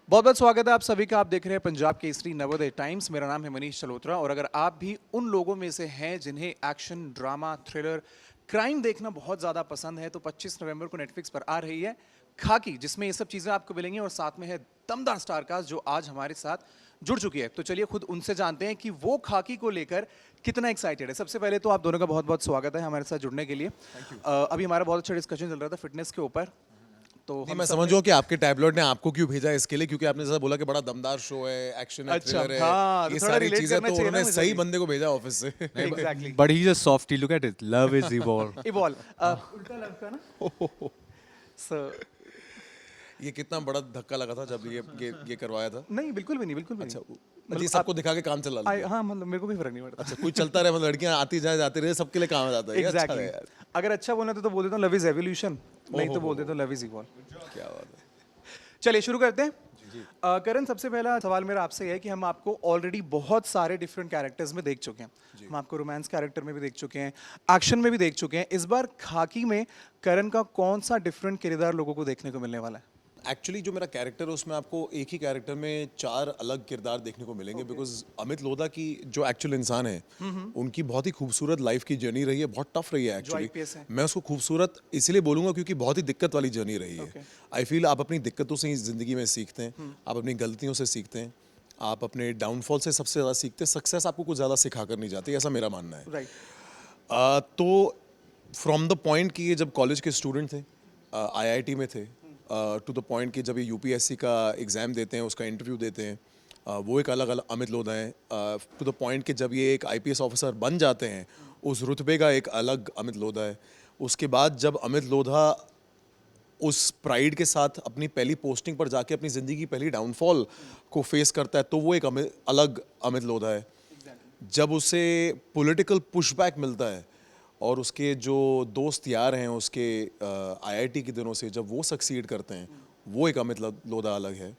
बहुत बहुत स्वागत है आप सभी का। आप देख रहे हैं पंजाब केसरी नवोदय टाइम्स। मेरा नाम है मनीष चलोत्रा और अगर आप भी उन लोगों में से हैं जिन्हें एक्शन, ड्रामा, थ्रिलर, क्राइम देखना बहुत ज़्यादा पसंद है तो 25 नवंबर को नेटफ्लिक्स पर आ रही है खाकी, जिसमें ये सब चीज़ें आपको मिलेंगी और साथ में है दमदार स्टारकास्ट जो आज हमारे साथ जुड़ चुकी है। तो चलिए खुद उनसे जानते हैं कि वो खाकी को लेकर कितना एक्साइटेड है। सबसे पहले तो आप दोनों का बहुत बहुत स्वागत है हमारे साथ जुड़ने के लिए। अभी हमारा बहुत अच्छा डिस्कशन चल रहा था फिटनेस के ऊपर। तो नहीं, हम मैं सब समझ ने- रहा हूँ कि आपके टैबलेट ने आपको क्यों भेजा है इसके लिए, क्योंकि आपने जैसा बोला कि बड़ा दमदार शो है, एक्शन है, अच्छा, थ्रिलर है, हाँ, तो ये थोड़ा सारी relate चीजें, करना तो चाहिए ना उन्होंने मुझे सही भी। बंदे को भेजा ऑफिस से। Exactly. But he's a softie. Look at it. Love is evolved. Evolve उल्टा लव का ना। So, ये कितना बड़ा धक्का लगा था जब ये करवाया था। नहीं बिल्कुल भी नहीं, बिल्कुल भी अच्छा, नहीं। मतलब ये सबको दिखा के काम चला लेते हैं। हाँ मतलब मेरे को भी फर्क नहीं पड़ता। अच्छा, कुछ चलता रहे, मतलब लड़कियां आती जाए जाती रहे, सबके लिए काम आ जाता है, ये अच्छा एग्जैक्टली है यार। अगर अच्छा बोलना तो बोल देता हूँ लव इज एवोल्यूशन, नहीं तो बोल देता हूँ लव इज इवॉल्व। क्या बात है। चलिए शुरू करते हैं। करण, सबसे पहला सवाल मेरा आपसे ये है कि हम आपको ऑलरेडी बहुत सारे डिफरेंट कैरेक्टर्स में देख चुके हैं। हम आपको रोमांस कैरेक्टर में भी देख चुके हैं, एक्शन में भी देख चुके हैं। इस बार खाकी में करण का कौन सा डिफरेंट किरदार लोगों को देखने को मिलने वाला है? एक्चुअली जो मेरा कैरेक्टर है उसमें आपको एक ही कैरेक्टर में 4 अलग किरदार देखने को मिलेंगे, बिकॉज अमित लोधा की जो एक्चुअल इंसान है उनकी बहुत ही खूबसूरत लाइफ की जर्नी रही है, बहुत टफ रही है एक्चुअली। IPS है। मैं उसको खूबसूरत इसलिए बोलूंगा क्योंकि बहुत ही दिक्कत वाली जर्नी रही है। आई फील आप अपनी दिक्कतों से ही ज़िंदगी में सीखते हैं, आप अपनी गलतियों से सीखते हैं, आप अपने डाउनफॉल से सबसे ज़्यादा सीखते हैं। सक्सेस आपको कुछ ज़्यादा सिखा कर नहीं जाती, ऐसा मेरा मानना है। राइट। तो फ्रॉम द पॉइंट कि ये जब कॉलेज के स्टूडेंट थे, आईआईटी में थे, टू द पॉइंट कि जब ये यूपीएससी का एग्ज़ाम देते हैं, उसका इंटरव्यू देते हैं, वो एक अलग अलग अमित लोधा है। टू द पॉइंट कि जब ये एक आईपीएस ऑफिसर बन जाते हैं, उस रुतबे का एक अलग अमित लोधा है। उसके बाद जब अमित लोधा उस प्राइड के साथ अपनी पहली पोस्टिंग पर जाके अपनी ज़िंदगी की पहली डाउनफॉल को फेस करता है, तो वो एक अलग अमित लोधा है। जब उसे पॉलिटिकल पुशबैक मिलता है और उसके जो दोस्त यार हैं उसके आईआईटी के दिनों से, जब वो सक्सीड करते हैं, वो एक अमित लोधा अलग है।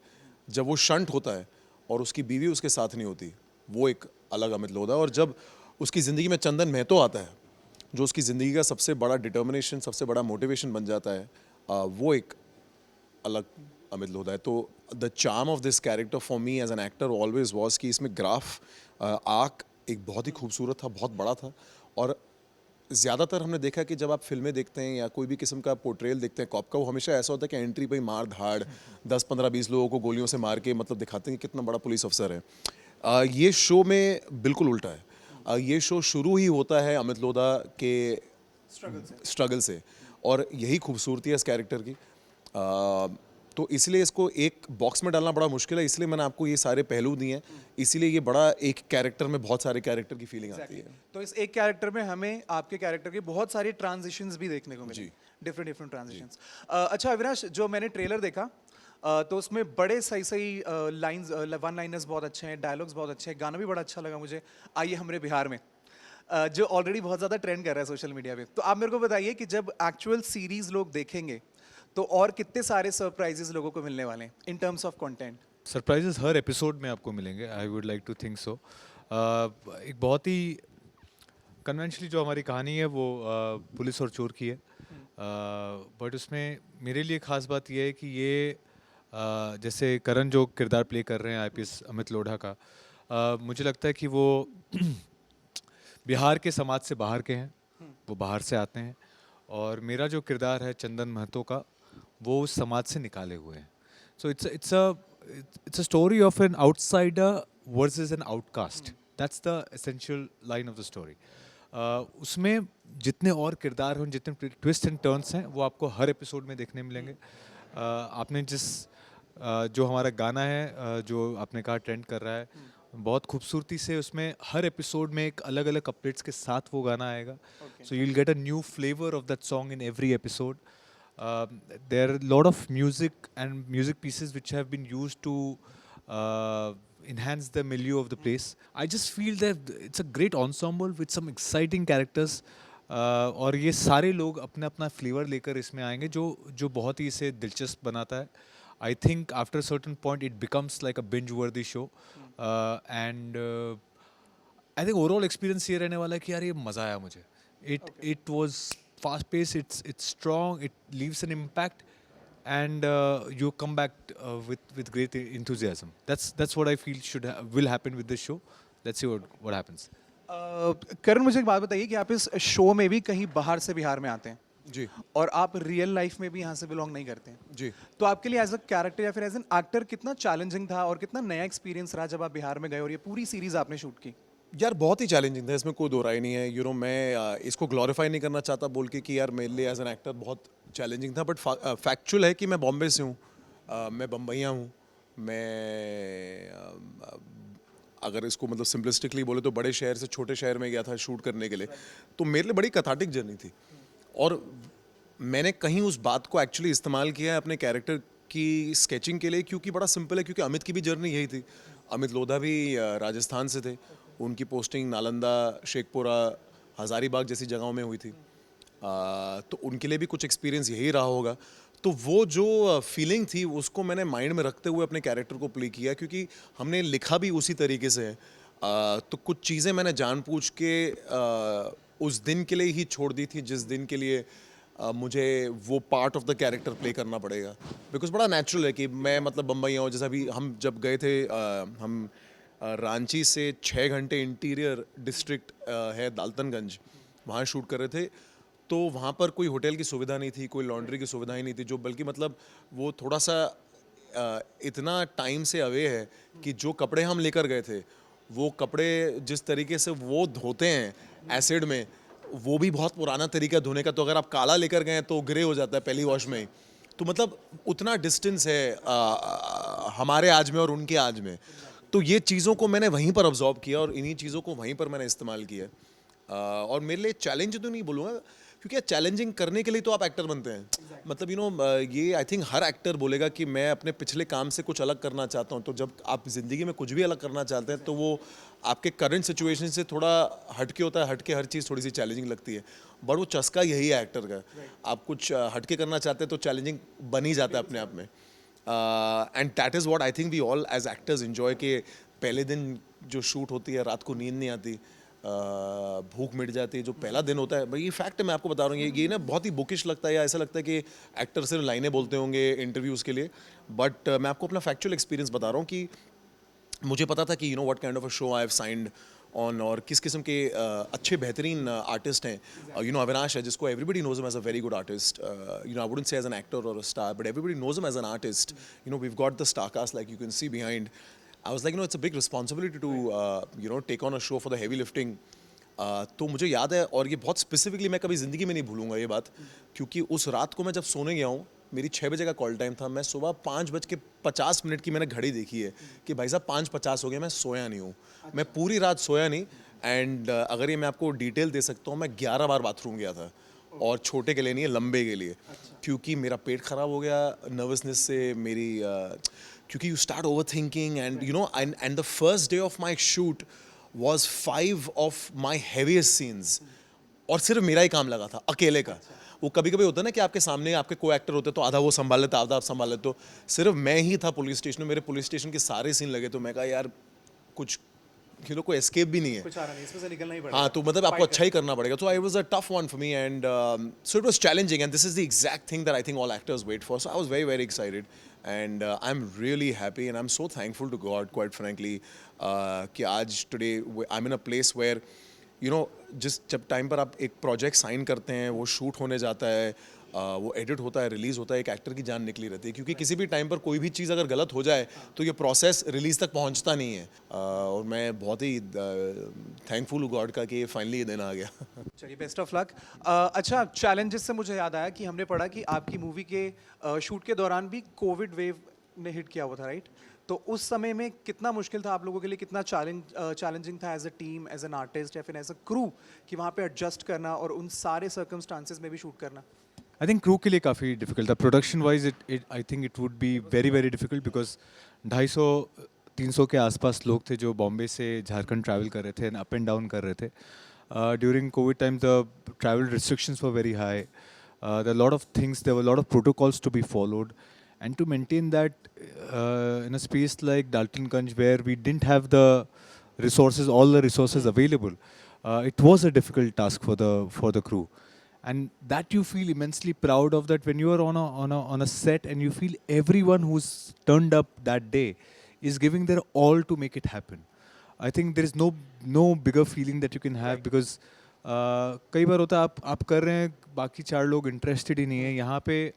जब वो शंट होता है और उसकी बीवी उसके साथ नहीं होती, वो एक अलग अमित लोधा। और जब उसकी ज़िंदगी में चंदन महतो आता है, जो उसकी ज़िंदगी का सबसे बड़ा डिटर्मिनेशन, सबसे बड़ा मोटिवेशन बन जाता है, वो एक अलग अमित लोधा है। तो the charm of this character for me as an actor always was कि इसमें ग्राफ आर्क एक बहुत ही खूबसूरत था, बहुत बड़ा था। और ज़्यादातर हमने देखा कि जब आप फिल्में देखते हैं या कोई भी किस्म का पोर्ट्रेल देखते हैं कॉप का, वो हमेशा ऐसा होता है कि एंट्री पे ही मार धाड़ 10 15 20 लोगों को गोलियों से मार के मतलब दिखाते हैं कि कितना बड़ा पुलिस अफसर है। ये शो में बिल्कुल उल्टा है। ये शो शुरू ही होता है अमित लोधा के स्ट्रगल से, और यही खूबसूरती है इस कैरेक्टर की। तो इसलिए इसको एक बॉक्स में डालना बड़ा मुश्किल है, इसलिए मैंने आपको ये सारे पहलू दिए हैं। इसीलिए ये बड़ा एक कैरेक्टर में बहुत सारे कैरेक्टर की फीलिंग आती है। तो इस एक कैरेक्टर में हमें आपके कैरेक्टर के बहुत सारे ट्रांजिशंस भी देखने को मिले, डिफरेंट डिफरेंट ट्रांजिशंस। अच्छा अविनाश, जो मैंने ट्रेलर देखा तो उसमें बड़े सही सही लाइंस, वन लाइनर्स बहुत अच्छे हैं, डायलॉग्स बहुत अच्छे हैं, गाना भी बड़ा अच्छा लगा मुझे, आइए हमरे बिहार में, जो ऑलरेडी बहुत ज़्यादा ट्रेंड कर रहा है सोशल मीडिया पे। तो आप मेरे को बताइए कि जब एक्चुअल सीरीज लोग देखेंगे तो और कितने सारे सरप्राइजेस लोगों को मिलने वाले हैं in terms of content? Surprises हर एपिसोड में आपको मिलेंगे। I would like to think so. एक बहुत ही कन्वेंशनली जो हमारी कहानी है वो पुलिस और चोर की है, बट उसमें मेरे लिए ख़ास बात यह है कि ये जैसे करण जो किरदार प्ले कर रहे हैं आईपीएस अमित लोढ़ा का, मुझे लगता है कि वो बिहार के समाज से बाहर के हैं, वो बाहर से आते हैं, और मेरा जो किरदार है चंदन महतो का, वो उस समाज से निकाले हुए हैं। So it's a story of an outsider versus an outcast. That's the essential line of the story. उसमें जितने और किरदार हैं, जितने ट्विस्ट एंड टर्न्स हैं, वो आपको हर एपिसोड में देखने मिलेंगे। आपने जो हमारा गाना है जो आपने कहा ट्रेंड कर रहा है, बहुत खूबसूरती से उसमें हर एपिसोड में एक अलग अलग कपलेट्स के साथ वो गाना आएगा। So you will get a new flavour of that song in every episode. There are a lot of music and music pieces which have been used to enhance the milieu of the place. I just feel that it's a great ensemble with some exciting characters. और ये सारे लोग अपना अपना flavour लेकर इसमें आएंगे जो बहुत ही इसे दिलचस्प बनाता है. I think after a certain point it becomes like a binge-worthy show. And I think overall experience ये रहने वाला है कि यार ये मज़ा आया मुझे. It was fast pace, it's strong, it leaves an impact. and you come back with great enthusiasm. That's what I feel will happen with this show. Let's see what happens. करण, मुझे एक बात बताइए कि आप इस शो में भी कहीं बाहर से बिहार में आते हैं जी और आप रियल लाइफ में भी यहाँ से बिलोंग नहीं करते हैं, जी तो आपके लिए एज अ कैरेक्टर या फिर एज एन एक्टर कितना चैलेंजिंग था और कितना नया एक्सपीरियंस रहा जब आप बिहार में गए और ये पूरी सीरीज आपने शूट की? यार बहुत ही चैलेंजिंग था, इसमें कोई दो राय नहीं है। मैं इसको ग्लोरीफाई नहीं करना चाहता बोल के कि यार मेरे लिए एज एन एक्टर बहुत चैलेंजिंग था, बट फैक्चुअल है कि मैं बॉम्बे से हूँ, मैं बम्बईया हूँ, मैं अगर इसको मतलब सिंपलिस्टिकली बोले तो बड़े शहर से छोटे शहर में गया था शूट करने के लिए, तो मेरे लिए बड़ी कैथार्टिक जर्नी थी। और मैंने कहीं उस बात को एक्चुअली इस्तेमाल किया है अपने कैरेक्टर की स्केचिंग के लिए, क्योंकि बड़ा सिंपल है, क्योंकि अमित की भी जर्नी यही थी। अमित लोधा भी राजस्थान से थे, उनकी पोस्टिंग नालंदा, शेखपुरा, हज़ारीबाग जैसी जगहों में हुई थी, तो उनके लिए भी कुछ एक्सपीरियंस यही रहा होगा। तो वो जो फीलिंग थी उसको मैंने माइंड में रखते हुए अपने कैरेक्टर को प्ले किया, क्योंकि हमने लिखा भी उसी तरीके से है। तो कुछ चीज़ें मैंने जानबूझ के उस दिन के लिए ही छोड़ दी थी जिस दिन के लिए मुझे वो part of the character play करना पड़ेगा, बिकॉज बड़ा नेचुरल है कि मैं मतलब बम्बई हूँ। जैसा अभी हम जब गए थे, हम रांची से 6 घंटे इंटीरियर डिस्ट्रिक्ट है दाल्टनगंज, वहाँ शूट कर रहे थे। तो वहाँ पर कोई होटल की सुविधा नहीं थी, कोई लॉन्ड्री की सुविधा ही नहीं थी, जो बल्कि मतलब वो थोड़ा सा इतना टाइम से अवे है कि जो कपड़े हम लेकर गए थे, वो कपड़े जिस तरीके से वो धोते हैं एसिड में, वो भी बहुत पुराना तरीका है धोने का। तो अगर आप काला लेकर गए तो ग्रे हो जाता है पहली वॉश में ही। तो मतलब उतना डिस्टेंस है हमारे आज में और उनके आज में। तो ये चीज़ों को मैंने वहीं पर ऑब्जॉर्व किया और इन्हीं चीज़ों को वहीं पर मैंने इस्तेमाल किया। और मेरे लिए चैलेंज तो नहीं बोलूँगा, क्योंकि चैलेंजिंग करने के लिए तो आप एक्टर बनते हैं। मतलब ये आई थिंक हर एक्टर बोलेगा कि मैं अपने पिछले काम से कुछ अलग करना चाहता हूँ। तो जब आप ज़िंदगी में कुछ भी अलग करना चाहते हैं तो वो आपके करंट सिचुएशन से थोड़ा हटके होता है, हटके हर चीज़ थोड़ी सी चैलेंजिंग लगती है। बट वो चस्का यही है एक्टर का, आप कुछ हटके करना चाहते हैं तो चैलेंजिंग बन ही जाता है अपने आप में। And that is what I think we all as actors enjoy, के पहले दिन जो शूट होती है, रात को नींद नहीं आती, भूख मिट जाती है, जो पहला दिन होता है। भाई ये फैक्ट है, मैं आपको बता रहा हूँ। ये ना बहुत ही बुकिश लगता है, या ऐसा लगता है कि एक्टर सिर्फ लाइनें बोलते होंगे इंटरव्यूज़ के लिए। बट मैं आपको अपना फैक्चुअल एक्सपीरियंस बता रहा हूँ कि मुझे पता था कि what kind of a show I have signed on, और किस किस्म के अच्छे बेहतरीन आर्टिस्ट हैं। अविनाश है, जिसको everybody knows him as a very good artist. I wouldn't say as an actor और a star, but everybody knows him as an artist. We've got the star cast like you can see behind. I was like, it's a big responsibility to, take on a show for the heavy lifting. तो मुझे याद है, और ये बहुत specifically मैं कभी ज़िंदगी में नहीं भूलूंगा ये बात, क्योंकि उस रात को मैं जब सोने गया हूँ, मेरी 6 बजे का कॉल टाइम था, मैं सुबह 5:50 की मैंने घड़ी देखी है कि भाई साहब 5:50 हो गया, मैं सोया नहीं हूँ। मैं पूरी रात सोया नहीं। एंड अगर ये मैं आपको डिटेल दे सकता हूँ, मैं 11 बार बाथरूम गया था, और छोटे के लिए नहीं है, लंबे के लिए। क्योंकि मेरा पेट ख़राब हो गया नर्वसनेस से, मेरी क्योंकि you start over thinking and and the first day of my shoot was 5 of my heaviest scenes, और सिर्फ मेरा ही काम लगा था, अकेले का। वो कभी कभी होता है ना कि आपके सामने आपके को एक्टर होते तो आधा वो संभाल लेता, आधा आप संभाल लेते, तो सिर्फ मैं ही था पुलिस स्टेशन में। मेरे पुलिस स्टेशन के सारे सीन लगे, तो मैं कहा यार कुछ कोई एस्केप भी नहीं है, कुछ आ रहा नहीं, इसमें से निकलना ही पड़ेगा। हाँ, तो मतलब आपको अच्छा ही करना पड़ेगा। तो I was a tough one for me, and so it was challenging, and this is the exact thing that I think all actors wait for. So I was very very excited, and I am really happy, and I am so thankful to God, quite frankly, कि आज today I am in a place where जिस जब time पर आप एक project sign करते हैं, वो शूट होने जाता है, वो एडिट होता है, रिलीज़ होता है, एक एक्टर की जान निकली रहती है, क्योंकि किसी भी टाइम पर कोई भी चीज़ अगर गलत हो जाए तो ये प्रोसेस रिलीज़ तक पहुंचता नहीं है। और मैं बहुत ही थैंकफुल हूँ गॉड का कि फाइनली ये दिन आ गया। चलिए, बेस्ट ऑफ लक। अच्छा, चैलेंजेस से मुझे याद आया कि हमने पढ़ा कि आपकी मूवी के शूट के दौरान भी कोविड वेव ने हिट किया हुआ था, राइट? तो उस समय में कितना मुश्किल था आप लोगों के लिए, कितना चैलेंजिंग था as a team, as an artist या फिर एज अ क्रू, कि वहाँ पे एडजस्ट करना और उन सारे सर्कमस्टांसेस में भी शूट करना? आई थिंक क्रू के लिए काफ़ी डिफिकल्ट था। Production wise I think it would be very very difficult, because 250-300 के आसपास लोग थे जो बॉम्बे से झारखंड ट्रैवल कर रहे थे एंड अप एंड डाउन कर रहे थे। During Covid time the travel restrictions were very high, there are a lot of things, there were a lot of protocols to be followed, and to maintain that in a space like Daltonganj where we didn't have the resources, all the resources available, it was a difficult task for the crew. and that you feel immensely proud of, that when you are on a set and you feel everyone who's turned up that day is giving their all to make it happen. I think there is no bigger feeling that you can have, because कई बार होता है आप कर रहे हैं, बाकी चार लोग interested ही नहीं है यहाँ पे.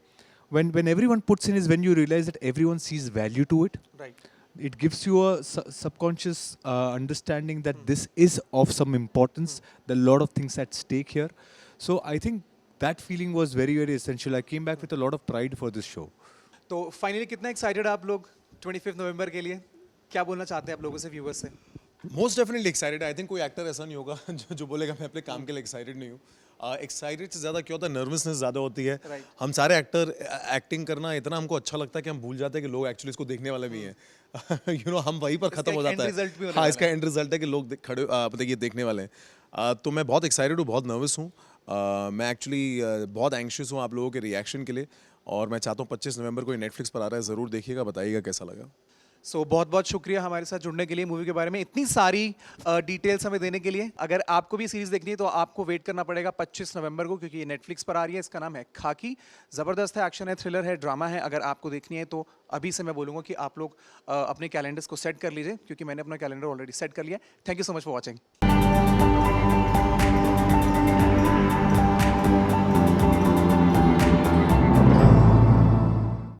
When everyone puts in is when you realize that everyone sees value to it. Right. It gives you a subconscious understanding that this is of some importance. There are a lot of things at stake here. So I think that feeling was very, very essential. I came back with a lot of pride for this show. तो finally कितना excited आप लोग 25 नवंबर के लिए? क्या बोलना चाहते हैं आप लोगों से, व्यूअर्स से? Most definitely excited. I think कोई एक्टर ऐसा नहीं होगा जो बोलेगा मैं अपने काम के लिए एक्साइटेड नहीं हूँ. एक्साइटेड से ज़्यादा क्या होता है, नर्वसनेस ज़्यादा होती है. Right. हम सारे एक्टर एक्टिंग करना इतना हमको अच्छा लगता है कि हम भूल जाते हैं कि लोग एक्चुअली इसको देखने वाले भी हैं. हम वहीं पर ख़त्म हो इसका जाता end result भी है. होने हाँ, वाला इसका एंड रिजल्ट है कि लोग खड़े मतलब ये देखने वाले हैं. तो मैं बहुत एक्साइटेड हूँ, बहुत नर्वस हूँ. मैं एक्चुअली बहुत एंग्शियस हूँ आप लोगों के रिएक्शन के लिए, और मैं चाहता हूँ 25 नवंबर को नेटफ्लिक्स पर आ रहा है, ज़रूर देखिएगा, बताइएगा कैसा लगा. सो बहुत बहुत शुक्रिया हमारे साथ जुड़ने के लिए, मूवी के बारे में इतनी सारी डिटेल्स हमें देने के लिए. अगर आपको भी सीरीज देखनी है तो आपको वेट करना पड़ेगा 25 नवंबर को, क्योंकि ये नेटफ्लिक्स पर आ रही है. इसका नाम है खाकी. ज़बरदस्त है, एक्शन है, थ्रिलर है, ड्रामा है. अगर आपको देखनी है तो अभी से मैं बोलूँगा कि आप लोग अपने कैलेंडर्स को सेट कर लीजिए, क्योंकि मैंने अपना कैलेंडर ऑलरेडी सेट कर लिया. Thank you so much for watching.